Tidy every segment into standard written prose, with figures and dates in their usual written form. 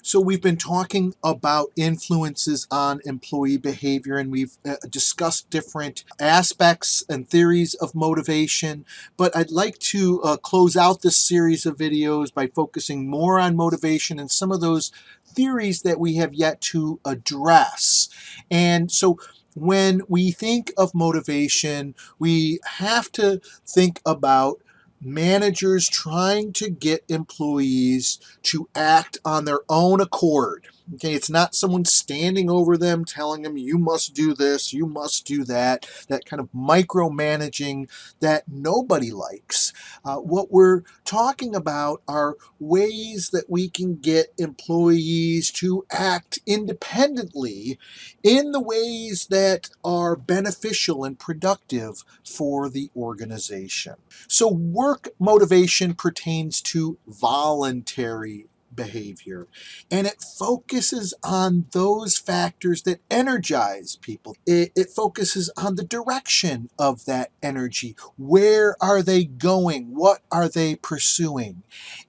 So we've been talking about influences on employee behavior, and we've discussed different aspects and theories of motivation. But I'd like to close out this series of videos by focusing more on motivation and some of those theories that we have yet to address. And so when we think of motivation, we have to think about managers trying to get employees to act on their own accord. Okay, it's not someone standing over them telling them you must do this, you must do that, that kind of micromanaging that nobody likes. What we're talking about are ways that we can get employees to act independently in the ways that are beneficial and productive for the organization. So work motivation pertains to voluntary behavior, and it focuses on those factors that energize people. It focuses on the direction of that energy. Where are they going? What are they pursuing?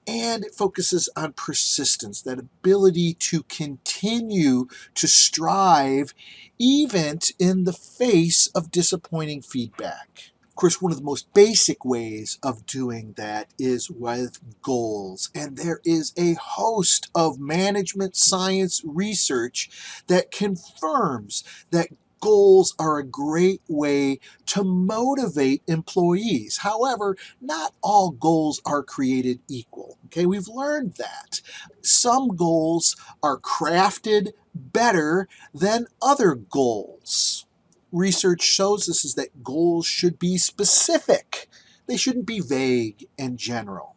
And it focuses on persistence, that ability to continue to strive even in the face of disappointing feedback. Of course, one of the most basic ways of doing that is with goals. And there is a host of management science research that confirms that goals are a great way to motivate employees. However, not all goals are created equal. Okay, we've learned that. Some goals are crafted better than other goals. Research shows us is that goals should be specific. They shouldn't be vague and general.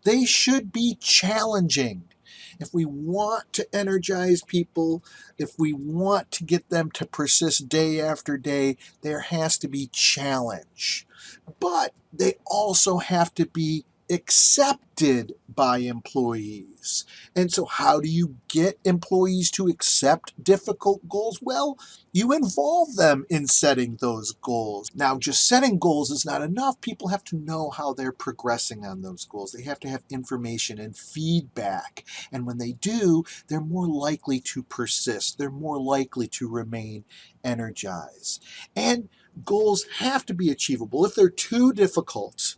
They should be challenging. If we want to energize people, if we want to get them to persist day after day, there has to be challenge. But they also have to be accepted by employees. And so how do you get employees to accept difficult goals? Well, you involve them in setting those goals. Now, just setting goals is not enough. People have to know how they're progressing on those goals. They have to have information and feedback. And when they do, they're more likely to persist. They're more likely to remain energized. And goals have to be achievable. If they're too difficult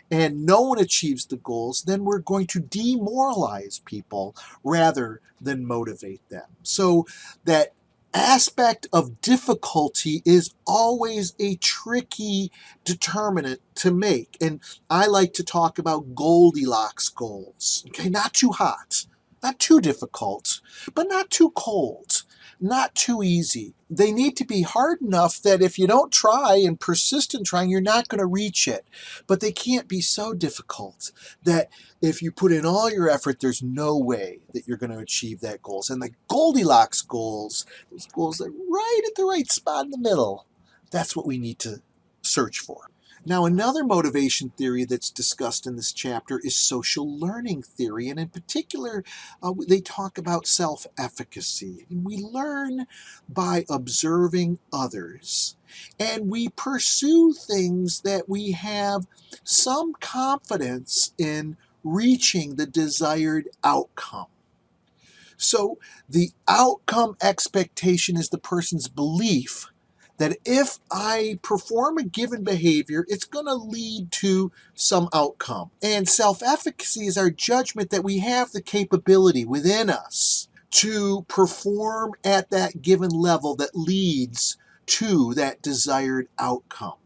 and no one achieves the goals, then we're going to demoralize people rather than motivate them. So that aspect of difficulty is always a tricky determinant to make. And I like to talk about Goldilocks goals. Okay, not too hot, not too difficult, but not too cold, not too easy. They need to be hard enough that if you don't try and persist in trying, you're not going to reach it. But they can't be so difficult that if you put in all your effort, there's no way that you're going to achieve that goals. And the Goldilocks goals, those goals that are right at the right spot in the middle, that's what we need to search for. Now, another motivation theory that's discussed in this chapter is social learning theory, and in particular, they talk about self-efficacy. We learn by observing others, and we pursue things that we have some confidence in reaching the desired outcome. So the outcome expectation is the person's belief that if I perform a given behavior, it's going to lead to some outcome. And self-efficacy is our judgment that we have the capability within us to perform at that given level that leads to that desired outcome.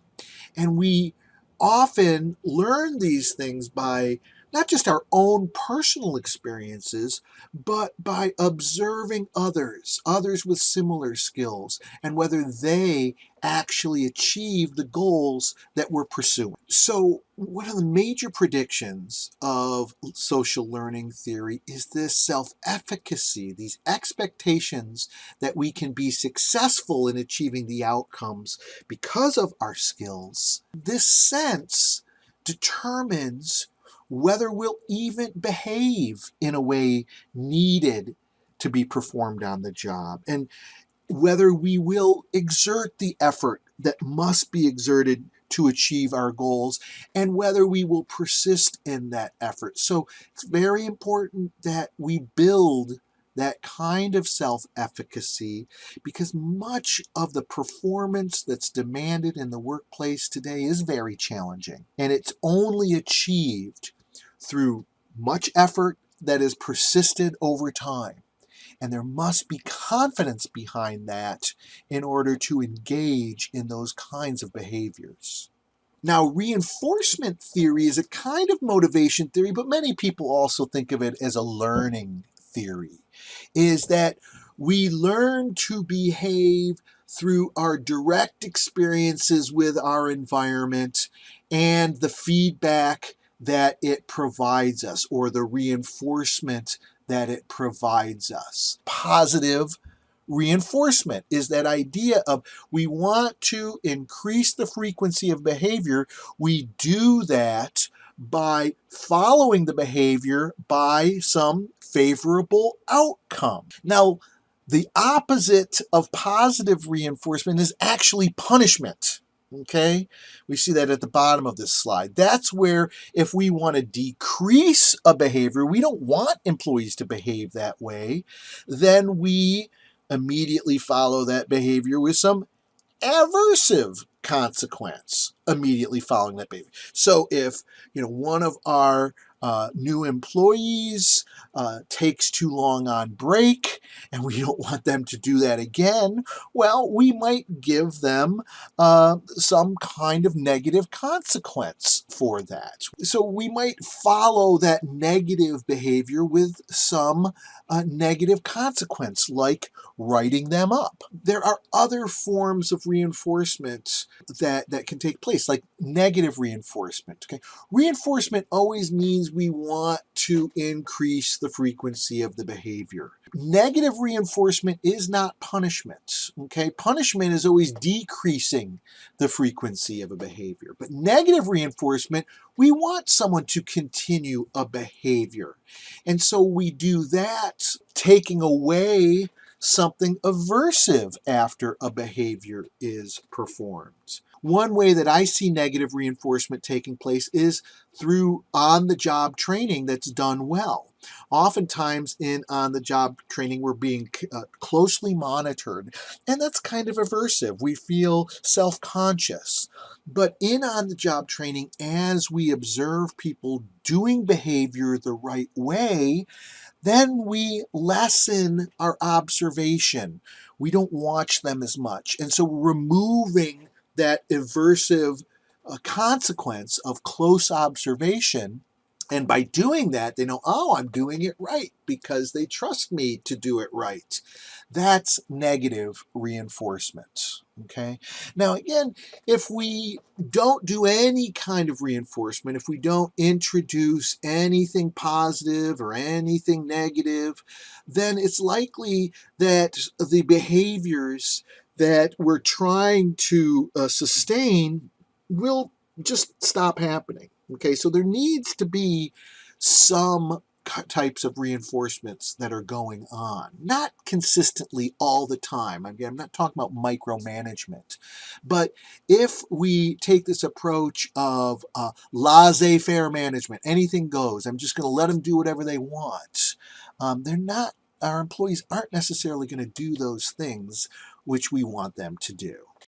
And we often learn these things by not just our own personal experiences, but by observing others with similar skills, and whether they actually achieve the goals that we're pursuing. So one of the major predictions of social learning theory is this self-efficacy, these expectations that we can be successful in achieving the outcomes because of our skills. This sense determines whether we'll even behave in a way needed to be performed on the job, and whether we will exert the effort that must be exerted to achieve our goals, and whether we will persist in that effort. So it's very important that we build that kind of self-efficacy, because much of the performance that's demanded in the workplace today is very challenging. And it's only achieved through much effort that is persisted over time. And there must be confidence behind that in order to engage in those kinds of behaviors. Now, reinforcement theory is a kind of motivation theory, but many people also think of it as a learning theory, is that we learn to behave through our direct experiences with our environment and the feedback that it provides us, or the reinforcement that it provides us. Positive reinforcement is that idea of we want to increase the frequency of behavior. We do that by following the behavior by some favorable outcome. Now, the opposite of positive reinforcement is actually punishment. Okay, we see that at the bottom of this slide. That's where if we want to decrease a behavior, we don't want employees to behave that way, then we immediately follow that behavior with some aversive consequence immediately following that behavior. So if one of our new employees takes too long on break and we don't want them to do that again, well, we might give them some kind of negative consequence for that. So we might follow that negative behavior with some negative consequence, like writing them up. There are other forms of reinforcement that can take place, like negative reinforcement. Okay, reinforcement always means we want to increase the frequency of the behavior. Negative reinforcement is not punishment. Okay, punishment is always decreasing the frequency of a behavior, but negative reinforcement, we want someone to continue a behavior, and so we do that taking away something aversive after a behavior is performed. One way that I see negative reinforcement taking place is through on-the-job training that's done well. Oftentimes in on-the-job training, we're being closely monitored, and that's kind of aversive. We feel self-conscious. But in on-the-job training, as we observe people doing behavior the right way, then we lessen our observation. We don't watch them as much. And so we're removing that aversive consequence of close observation. And by doing that, they know, oh, I'm doing it right because they trust me to do it right. That's negative reinforcement. Okay. Now, again, if we don't do any kind of reinforcement, if we don't introduce anything positive or anything negative, then it's likely that the behaviors that we're trying to sustain will just stop happening. Okay, so there needs to be some types of reinforcements that are going on, not consistently all the time. Again, I'm not talking about micromanagement, but if we take this approach of laissez-faire management, anything goes, I'm just going to let them do whatever they want, our employees aren't necessarily going to do those things which we want them to do.